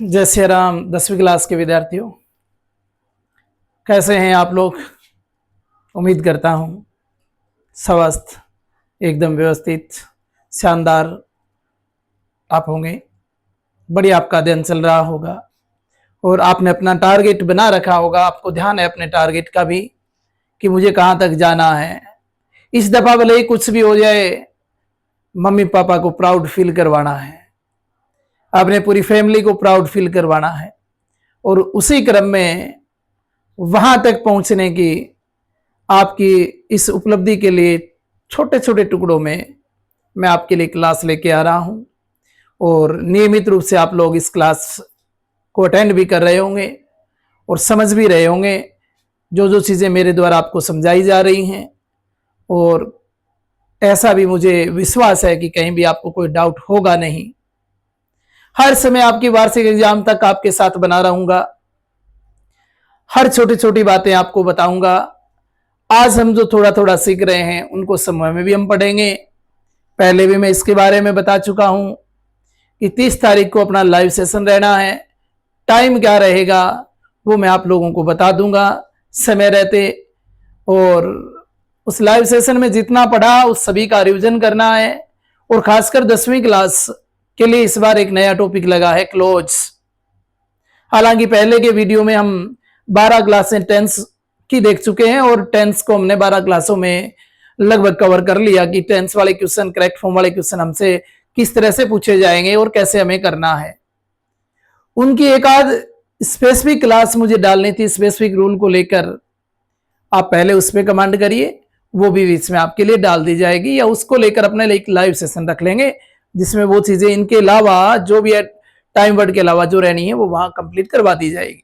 जय श्री राम। 10वीं क्लास के विद्यार्थियों, कैसे हैं आप लोग? उम्मीद करता हूं स्वस्थ, एकदम व्यवस्थित, शानदार आप होंगे। बढ़िया आपका दिन चल रहा होगा और आपने अपना टारगेट बना रखा होगा। आपको ध्यान है अपने टारगेट का भी कि मुझे कहां तक जाना है। इस दफा भले ही कुछ भी हो जाए, मम्मी पापा को प्राउड फील करवाना है, अपने पूरी फैमिली को प्राउड फील करवाना है। और उसी क्रम में वहां तक पहुंचने की आपकी इस उपलब्धि के लिए छोटे छोटे टुकड़ों में मैं आपके लिए क्लास लेके आ रहा हूं। और नियमित रूप से आप लोग इस क्लास को अटेंड भी कर रहे होंगे और समझ भी रहे होंगे जो जो चीज़ें मेरे द्वारा आपको समझाई जा रही हैं। और ऐसा भी मुझे विश्वास है कि कहीं भी आपको कोई डाउट होगा नहीं। हर समय आपकी वार्षिक एग्जाम तक आपके साथ बना रहूंगा, हर छोटी छोटी बातें आपको बताऊंगा। आज हम जो थोड़ा थोड़ा सीख रहे हैं उनको समय में भी हम पढ़ेंगे। पहले भी मैं इसके बारे में बता चुका हूं कि 30 तारीख को अपना लाइव सेशन रहना है। टाइम क्या रहेगा वो मैं आप लोगों को बता दूंगा समय रहते। और उस लाइव सेशन में जितना पढ़ा उस सभी का रिवीजन करना है। और खासकर 10वीं क्लास के लिए इस बार एक नया टॉपिक लगा है, क्लोज। हालांकि पहले के वीडियो में हम 12 क्लासें टेंस की देख चुके हैं और टेंस को हमने 12 क्लासों में लगभग कवर कर लिया कि टेंस वाले क्वेश्चन, करेक्ट फॉर्म वाले क्वेश्चन हमसे किस तरह से पूछे जाएंगे और कैसे हमें करना है। उनकी एक आध स्पेसिफिक क्लास मुझे डालनी थी, स्पेसिफिक रूल को लेकर। आप पहले उस पर कमांड करिए, वो भी बीच में आपके लिए डाल दी जाएगी, या उसको लेकर अपने लिए एक लाइव सेशन रख लेंगे जिसमें वो चीजें इनके अलावा जो भी है, टाइम वर्ड के अलावा जो रहनी है वो वहां कंप्लीट करवा दी जाएगी।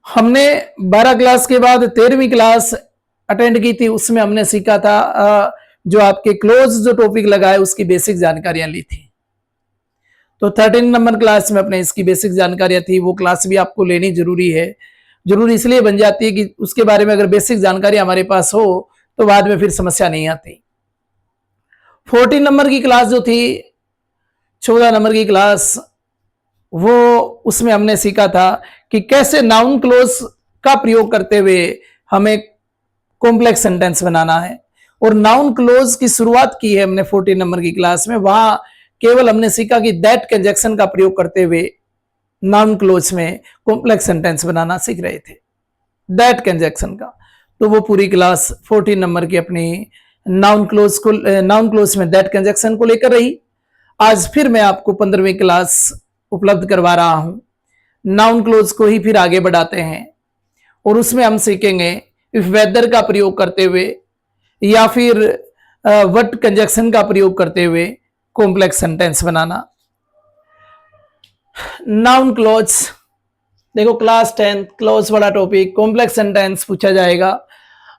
हमने 12 क्लास के बाद 13वीं क्लास अटेंड की थी। उसमें हमने सीखा था जो आपके क्लोज जो टॉपिक लगा है उसकी बेसिक जानकारियां ली थी। तो 13 नंबर क्लास में अपने इसकी बेसिक जानकारियां थी, वो क्लास भी आपको लेनी जरूरी है। जरूरी इसलिए बन जाती है कि उसके बारे में अगर बेसिक जानकारी हमारे पास हो तो बाद में फिर समस्या नहीं आती। 14 नंबर की क्लास जो थी, 14 नंबर की क्लास, वो उसमें हमने सीखा था कि कैसे नाउन क्लोज का प्रयोग करते हुए हमें कॉम्प्लेक्स सेंटेंस बनाना है। और नाउन क्लोज की शुरुआत की है हमने 14 नंबर की क्लास में। वहां केवल हमने सीखा कि दैट कंजक्शन का प्रयोग करते हुए नाउन क्लोज में कॉम्प्लेक्स सेंटेंस बनाना सीख रहे थे, दैट कंजक्शन का। तो वो पूरी क्लास 14 नंबर की अपनी नाउन क्लोज में दैट कंजक्शन को लेकर रही। आज फिर मैं आपको 15वीं क्लास उपलब्ध करवा रहा हूं। नाउन क्लोज को ही फिर आगे बढ़ाते हैं और उसमें हम सीखेंगे इफ वेदर का प्रयोग करते हुए या फिर व्हाट कंजक्शन का प्रयोग करते हुए कॉम्प्लेक्स सेंटेंस बनाना। नाउन क्लोज, देखो क्लास 10 क्लोज वाला टॉपिक, कॉम्प्लेक्स सेंटेंस पूछा जाएगा।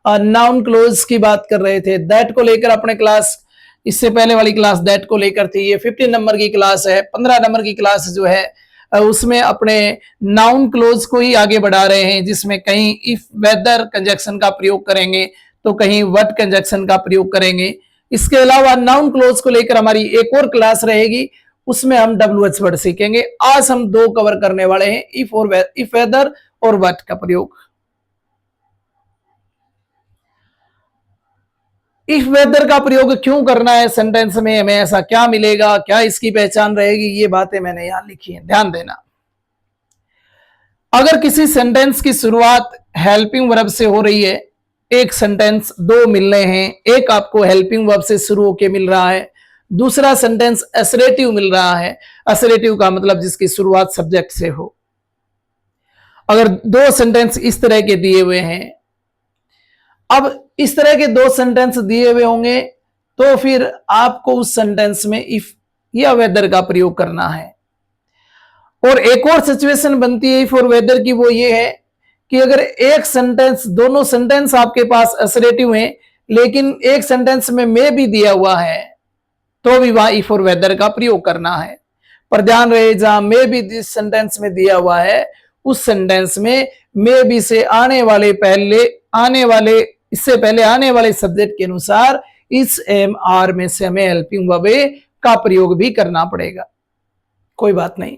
नाउन क्लोज की बात कर रहे थे, दैट को लेकर अपने क्लास, इससे पहले वाली क्लास दैट को लेकर थी। ये 15 नंबर की क्लास है। 15 नंबर की क्लास जो है उसमें अपने नाउन क्लोज को ही आगे बढ़ा रहे हैं, जिसमें कहीं इफ वेदर कंजक्शन का प्रयोग करेंगे तो कहीं व्हाट कंजक्शन का प्रयोग करेंगे। इसके अलावा नाउन क्लोज को लेकर हमारी एक और क्लास रहेगी, उसमें हम WH वर्ड सीखेंगे। आज हम दो कवर करने वाले हैं, इफ वेदर और व्हाट का प्रयोग। इफ वेदर का प्रयोग क्यों करना है सेंटेंस में, हमें ऐसा क्या मिलेगा, क्या इसकी पहचान रहेगी, ये बातें मैंने यहां लिखी है, ध्यान देना। अगर किसी सेंटेंस की शुरुआत हेल्पिंग वर्ब से हो रही है, एक सेंटेंस दो मिलने हैं, एक आपको हेल्पिंग वर्ब से शुरू होकर मिल रहा है, दूसरा सेंटेंस असरेटिव मिल रहा है। असरेटिव का मतलब जिसकी शुरुआत सब्जेक्ट से हो। अगर दो सेंटेंस इस तरह के दिए हुए हैं, अब इस तरह के दो सेंटेंस दिए हुए होंगे तो फिर आपको उस सेंटेंस में इफ या वेदर का प्रयोग करना है। और एक और सिचुएशन बनती है इफ और वेदर की, वो ये है कि अगर एक सेंटेंस, दोनों सेंटेंस आपके पास असरेटिव हैं लेकिन एक सेंटेंस में मे भी दिया हुआ है तो भी वहां इफ और वेदर का प्रयोग करना है। पर ध्यान रहे, जहां मे भी जिस सेंटेंस में दिया हुआ है उस सेंटेंस में मे भी से इससे पहले आने वाले सब्जेक्ट के अनुसार इस एम आर में से हमें हेल्पिंग वर्ब का प्रयोग भी करना पड़ेगा। कोई बात नहीं,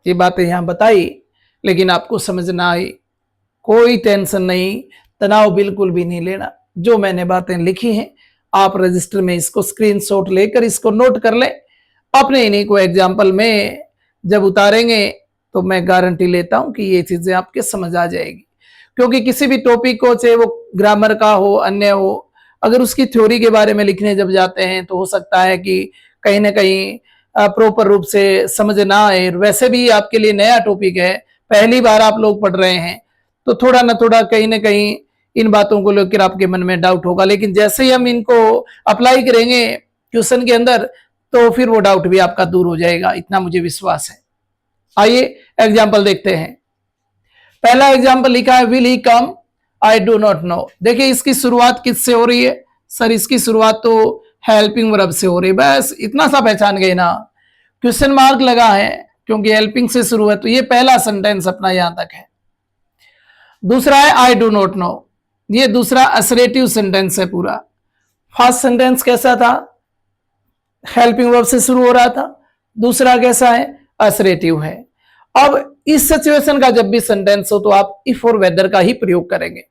ये बातें यहाँ बताई, लेकिन आपको समझ ना आई, कोई टेंशन नहीं, तनाव बिल्कुल भी नहीं लेना। जो मैंने बातें लिखी हैं आप रजिस्टर में इसको स्क्रीनशॉट लेकर इसको नोट कर लें। अपने इन्हीं को एग्जाम्पल में जब उतारेंगे तो मैं गारंटी लेता हूं कि ये चीजें आपके समझ आ जाएगी। क्योंकि किसी भी टॉपिक को, चाहे वो ग्रामर का हो, अन्य हो, अगर उसकी थ्योरी के बारे में लिखने जब जाते हैं तो हो सकता है कि कहीं ना कहीं प्रॉपर रूप से समझ ना आए। वैसे भी आपके लिए नया टॉपिक है, पहली बार आप लोग पढ़ रहे हैं, तो थोड़ा ना थोड़ा कहीं ना कहीं इन बातों को लेकर आपके मन में डाउट होगा। लेकिन जैसे ही हम इनको अप्लाई करेंगे क्वेश्चन के अंदर तो फिर वो डाउट भी आपका दूर हो जाएगा, इतना मुझे विश्वास है। आइए एग्जाम्पल देखते हैं। पहला एग्जाम्पल लिखा है, will he come, I do not no. देखिए इसकी शुरुआत किससे हो रही है? सर इसकी शुरुआत तो हेल्पिंग वर्ब से हो रही है। बस इतना सा पहचान गए ना, क्वेश्चन मार्क लगा है क्योंकि हेल्पिंग से शुरू है, तो ये पहला सेंटेंस अपना यहां तक है। दूसरा है आई डू नॉट नो, ये दूसरा असरेटिव सेंटेंस है पूरा। फर्स्ट सेंटेंस कैसा था? हेल्पिंग वर्ब से शुरू हो रहा था। दूसरा कैसा है? असरेटिव है। अब इस सिचुएशन का जब भी सेंटेंस हो तो आप इफ और वेदर का ही प्रयोग करेंगे।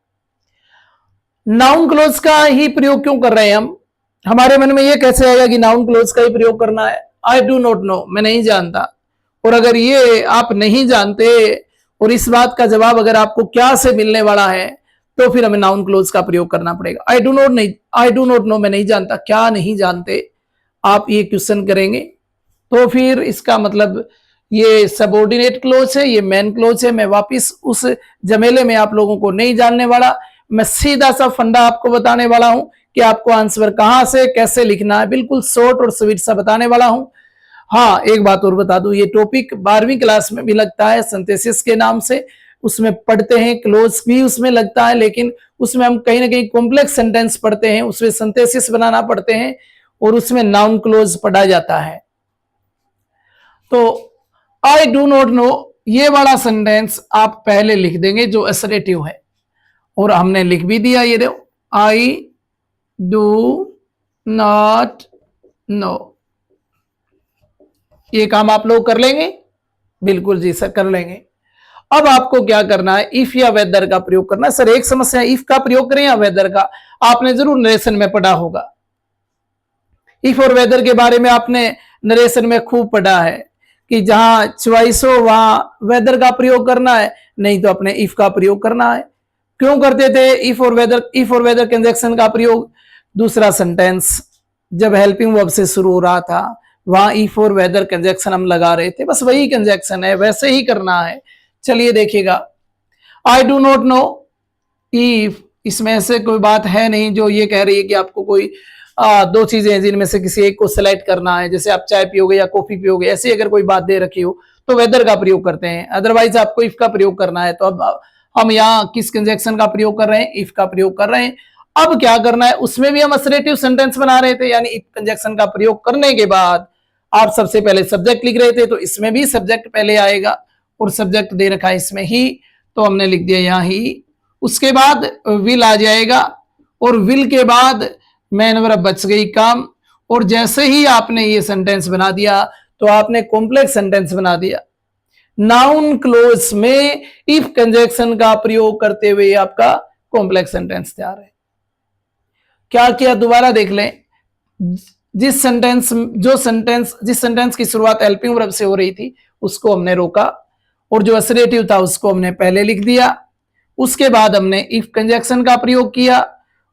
नाउन क्लोज का ही प्रयोग क्यों कर रहे हैं हम? हमारे मन में यह कैसे आएगा कि नाउन क्लोज का ही प्रयोग करना है? आई डू नॉट नो, मैं नहीं जानता। और अगर ये आप नहीं जानते और इस बात का जवाब अगर आपको क्या से मिलने वाला है तो फिर हमें नाउन क्लोज का प्रयोग करना पड़ेगा। आई डू नॉट नो, मैं नहीं जानता। क्या नहीं जानते? आप ये क्वेश्चन करेंगे तो फिर इसका मतलब ये सबऑर्डिनेट क्लोज है, ये मेन क्लोज है। मैं वापिस उस जमेले में आप लोगों को नहीं जानने वाला, मैं सीधा सा फंडा आपको बताने वाला हूं कि आपको आंसर कहां से कैसे लिखना है, बिल्कुल शॉर्ट और स्वीट सा बताने वाला हूं। हाँ, एक बात और बता दूं, ये टॉपिक 12वीं क्लास में भी लगता है सिंथेसिस के नाम से, उसमें पढ़ते हैं। क्लोज भी उसमें लगता है, लेकिन उसमें हम कहीं ना कहीं कॉम्प्लेक्स सेंटेंस पढ़ते हैं, उसमें सिंथेसिस बनाना पड़ते हैं और उसमें नाउन क्लोज पढ़ा जाता है। तो आई डू नॉट नो ये वाला सेंटेंस आप पहले लिख देंगे जो असरेटिव है, और हमने लिख भी दिया, ये देखो, आई डू नॉट नो। ये काम आप लोग कर लेंगे? बिल्कुल जी सर, कर लेंगे। अब आपको क्या करना है? इफ या वेदर का प्रयोग करना है। सर एक समस्या है, इफ का प्रयोग करें या वेदर का? आपने जरूर नरेशन में पढ़ा होगा, इफ और वेदर के बारे में आपने नरेशन में खूब पढ़ा है कि जहां चॉइस हो वहां वेदर का प्रयोग करना है, नहीं तो अपने इफ का प्रयोग करना है। क्यों करते थे इफ और वेदर कंजक्शन का प्रयोग? दूसरा सेंटेंस जब हेल्पिंग वर्ब से शुरू हो रहा था वहां इफ और वेदर कंजक्शन हम लगा रहे थे, बस वही कंजक्शन है, वैसे ही करना है। चलिए देखिएगा, आई डू नॉट नो इफ, इसमें ऐसे कोई बात है नहीं जो ये कह रही है कि आपको कोई दो चीजें हैं जिनमें से किसी एक को सिलेक्ट करना है, जैसे आप चाय पियोगे या कॉफी पियोगे, ऐसी अगर कोई बात दे रखी हो तो वेदर का प्रयोग करते हैं, अदरवाइज आपको इफ का प्रयोग करना है। तो अब हम यहाँ किस कंजक्शन का प्रयोग कर रहे हैं? इफ का प्रयोग कर रहे हैं। अब क्या करना है? उसमें भी हम असरेटिव सेंटेंस बना रहे थे, यानी इफ कंजक्शन का प्रयोग करने के बाद आप सबसे पहले सब्जेक्ट लिख रहे थे, तो इसमें भी सब्जेक्ट पहले आएगा और सब्जेक्ट दे रखा है इसमें ही, तो हमने लिख दिया यहाँ ही। उसके बाद विल आ जाएगा और विल के बाद मेन वर्ब बच गई कम, और जैसे ही आपने ये सेंटेंस बना दिया तो आपने कॉम्प्लेक्स सेंटेंस बना दिया। नाउन क्लोज में इफ कंजक्शन का प्रयोग करते हुए आपका कॉम्प्लेक्स सेंटेंस तैयार है। क्या किया? दोबारा देख लें। जिस सेंटेंस की शुरुआत हेल्पिंग वर्ब से हो रही थी उसको हमने रोका, और जो असरेटिव था उसको हमने पहले लिख दिया। उसके बाद हमने इफ कंजक्शन का प्रयोग किया,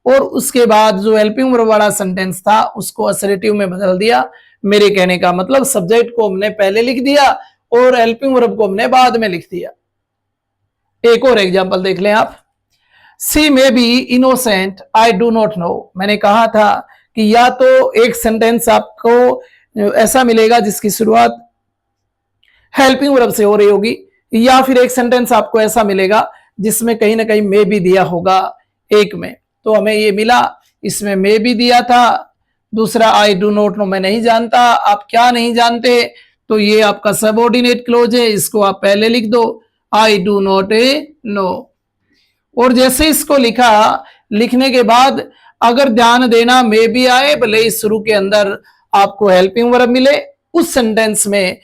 और उसके बाद जो हेल्पिंग वर्ब वाला सेंटेंस था उसको असरेटिव में बदल दिया। मेरे कहने का मतलब सब्जेक्ट को हमने पहले लिख दिया और हेल्पिंग वर्ब को हमने बाद में लिख दिया। एक और एग्जांपल देख लें आप। She may be innocent, I do not know. मैंने कहा था कि या तो एक सेंटेंस आपको ऐसा मिलेगा जिसकी शुरुआत हेल्पिंग वर्ब से हो रही होगी, या फिर एक सेंटेंस आपको ऐसा मिलेगा जिसमें कहीं ना कहीं मे भी दिया होगा एक में। तो हमें ये मिला, इसमें मे भी दिया था। दूसरा आई डू नॉट नो, मैं नहीं जानता। आप क्या नहीं जानते? तो ये आपका सबऑर्डिनेट क्लोज है, इसको आप पहले लिख दो, आई डू नॉट नो। और जैसे इसको लिखा, लिखने के बाद अगर ध्यान देना मे भी आए, भले इस शुरू के अंदर आपको हेल्पिंग वर्ब मिले, उस सेंटेंस में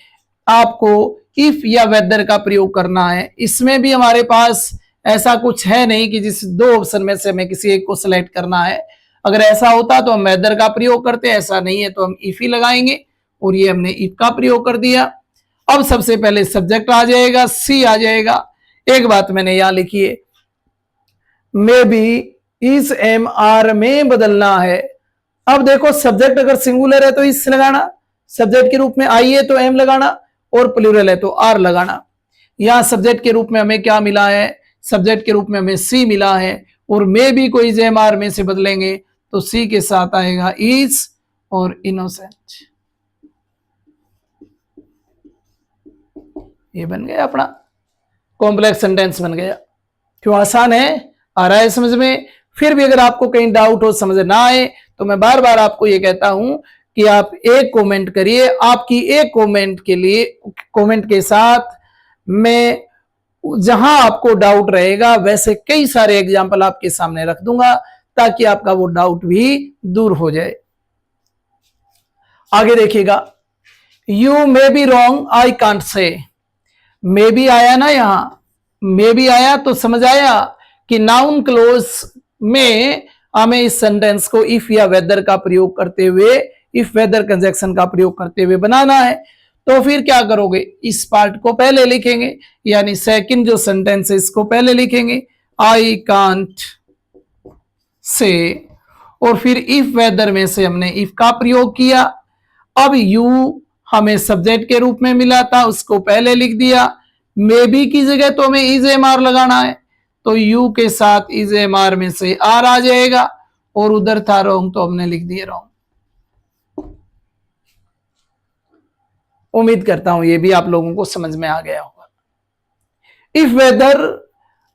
आपको इफ या वेदर का प्रयोग करना है। इसमें भी हमारे पास ऐसा कुछ है नहीं कि जिस दो ऑप्शन में से हमें किसी एक को सिलेक्ट करना है। अगर ऐसा होता तो हम वेदर का प्रयोग करते, ऐसा नहीं है तो हम इफ ही लगाएंगे, और ये हमने इफ का प्रयोग कर दिया। अब सबसे पहले सब्जेक्ट आ जाएगा, सी आ जाएगा। एक बात मैंने यहां लिखी है, मे बी इस एम आर में बदलना है। अब देखो सब्जेक्ट अगर सिंगुलर है तो इस लगाना, सब्जेक्ट के रूप में आई है तो एम लगाना, और प्लूरल है तो आर लगाना। यहां सब्जेक्ट के रूप में हमें क्या मिला है, सब्जेक्ट के रूप में हमें सी मिला है, और मे भी को इज एम आर में से बदलेंगे तो सी के साथ आएगा इज और इनोसेंट। ये बन गया अपना कॉम्प्लेक्स सेंटेंस बन गया। क्यों आसान है, आ रहा है समझ में। फिर भी अगर आपको कहीं डाउट हो, समझ ना आए, तो मैं बार बार आपको ये कहता हूं कि आप एक कमेंट करिए। आपकी एक कमेंट के लिए, कमेंट के साथ मैं जहां आपको डाउट रहेगा वैसे कई सारे एग्जाम्पल आपके सामने रख दूंगा, ताकि आपका वो डाउट भी दूर हो जाए। आगे देखिएगा, you may be wrong I can't say. May be आया ना, यहां मे बी आया तो समझ आया कि नाउन क्लोज में हमें इस सेंटेंस को इफ या वेदर का प्रयोग करते हुए, इफ वेदर कंजक्शन का प्रयोग करते हुए बनाना है। तो फिर क्या करोगे, इस पार्ट को पहले लिखेंगे, यानी सेकंड जो सेंटेंस है इसको पहले लिखेंगे, आई कांट से, और फिर इफ वेदर में से हमने इफ का प्रयोग किया। अब यू हमें सब्जेक्ट के रूप में मिला था, उसको पहले लिख दिया। मे बी की जगह तो हमें इज एम आर लगाना है, तो यू के साथ इज एम आर में से आर आ जाएगा, और उधर था रॉन्ग तो हमने लिख दिया रॉन्ग। उम्मीद करता हूं ये भी आप लोगों को समझ में आ गया होगा। इफ वेदर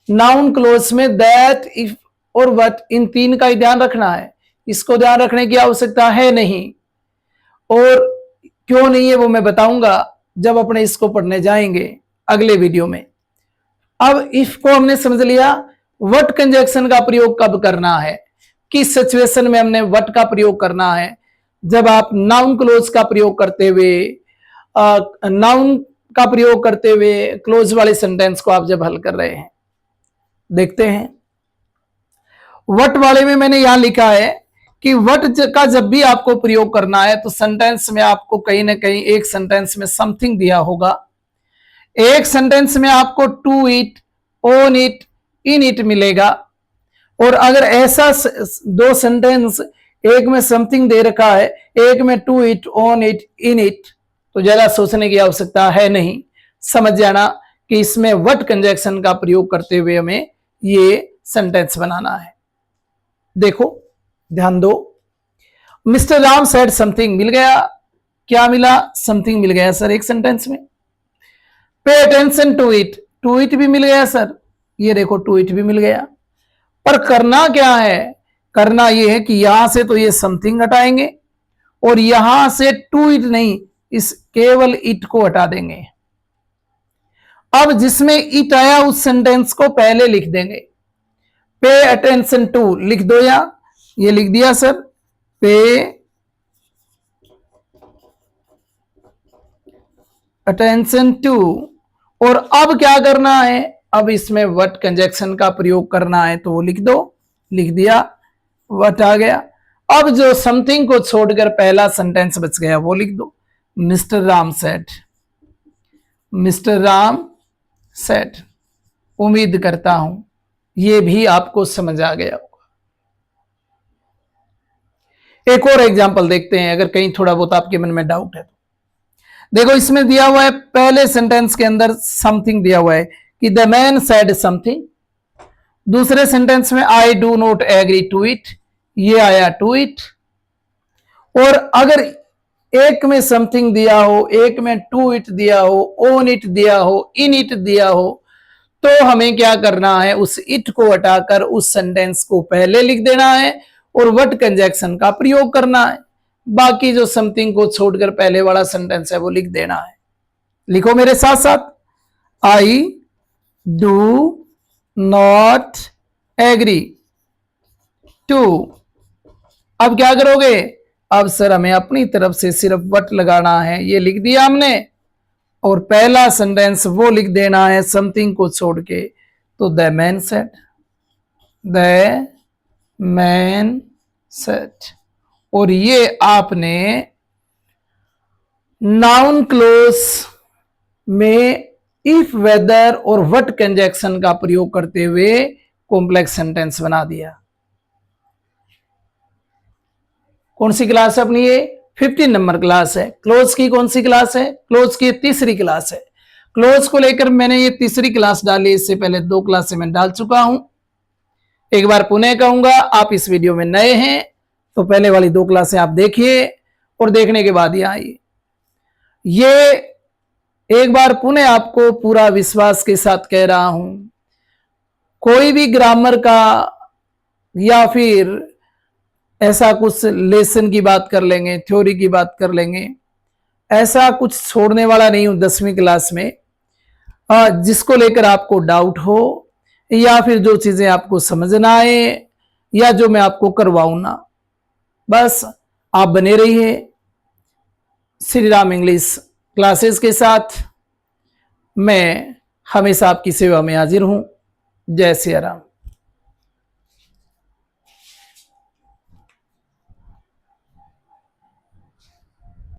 नाउन क्लोज में दैट, इफ और व्हाट, इन तीन का ही ध्यान रखना है। इसको ध्यान रखने की आवश्यकता है नहीं, और क्यों नहीं है वो मैं बताऊंगा जब अपने इसको पढ़ने जाएंगे अगले वीडियो में। अब इफ को हमने समझ लिया, व्हाट कंजक्शन का प्रयोग कब करना है, किस सिचुएशन में हमने व्हाट का प्रयोग करना है। जब आप नाउन क्लोज का प्रयोग करते हुए, नाउन का प्रयोग करते हुए क्लोज वाले सेंटेंस को आप जब हल कर रहे हैं। देखते हैं, व्हाट वाले में मैंने यहां लिखा है कि व्हाट का जब भी आपको प्रयोग करना है तो सेंटेंस में आपको कहीं ना कहीं एक सेंटेंस में समथिंग दिया होगा, एक सेंटेंस में आपको to it, on it, in it मिलेगा। और अगर ऐसा दो सेंटेंस, एक में समथिंग दे रखा है, एक में to it, on it, in it, तो ज्यादा सोचने की आवश्यकता है नहीं। समझ जाना कि इसमें व्हाट कंजक्शन का प्रयोग करते हुए हमें ये सेंटेंस बनाना है। देखो ध्यान दो, मिस्टर राम सेड समथिंग मिल गया। क्या मिला, समथिंग मिल गया सर एक सेंटेंस में। पे अटेंशन टू इट भी मिल गया सर, ये देखो टू इट भी मिल गया। पर करना क्या है, करना ये है कि यहां से तो ये समथिंग हटाएंगे, और यहां से टू इट नहीं, इस केवल इट को हटा देंगे। अब जिसमें इट आया उस सेंटेंस को पहले लिख देंगे। पे अटेंशन टू लिख दो, या ये लिख दिया सर, पे अटेंशन टू। और अब क्या करना है, अब इसमें व्हाट कंजक्शन का प्रयोग करना है, तो वो लिख दो, लिख दिया, व्हाट आ गया। अब जो समथिंग को छोड़कर पहला सेंटेंस बच गया वो लिख दो, mister Ram said, mister Ram said. उम्मीद करता हूं ये भी आपको समझ आ गया होगा। एक और एग्जांपल देखते हैं, अगर कहीं थोड़ा बहुत आपके मन में डाउट है तो। देखो इसमें दिया हुआ है, पहले सेंटेंस के अंदर समथिंग दिया हुआ है कि द मैन सेड समथिंग। दूसरे सेंटेंस में I do not agree to it, ये आया टू इट। और अगर एक में समथिंग दिया हो, एक में टू इट दिया हो, ओन इट दिया हो, इन इट दिया हो, तो हमें क्या करना है, उस इट को हटाकर उस सेंटेंस को पहले लिख देना है और व्हाट कंजक्शन का प्रयोग करना है। बाकी जो समथिंग को छोड़कर पहले वाला सेंटेंस है वो लिख देना है। लिखो मेरे साथ साथ, I do not agree to. अब क्या करोगे, अब सर हमें अपनी तरफ से सिर्फ व्हाट लगाना है, ये लिख दिया हमने। और पहला सेंटेंस वो लिख देना है समथिंग को छोड़ के, तो the man said, the man said. और ये आपने नाउन क्लोज में इफ, वेदर और व्हाट कंजक्शन का प्रयोग करते हुए कॉम्प्लेक्स सेंटेंस बना दिया। कौन सी क्लास है अपनी? ये 15 नंबर क्लास है। क्लोज की कौन सी क्लास है? क्लोज की तीसरी क्लास है। क्लोज को लेकर मैंने ये तीसरी क्लास डाली, इससे पहले 2 क्लासें मैं डाल चुका हूं। एक बार पुनः कहूंगा, आप इस वीडियो में नए हैं तो पहले वाली 2 क्लासें आप देखिए और देखने के बाद यहाँ आइए। ये एक बार पुनः आपको पूरा विश्वास के साथ कह रहा हूं, कोई भी ग्रामर का या फिर ऐसा कुछ लेसन की बात कर लेंगे, थ्योरी की बात कर लेंगे, ऐसा कुछ छोड़ने वाला नहीं हूं 10वीं क्लास में जिसको लेकर आपको डाउट हो या फिर जो चीजें आपको समझ ना आए या जो मैं आपको करवाऊं ना। बस आप बने रहिए श्री राम इंग्लिश क्लासेस के साथ। मैं हमेशा आपकी सेवा में हाजिर हूं। जय श्री राम।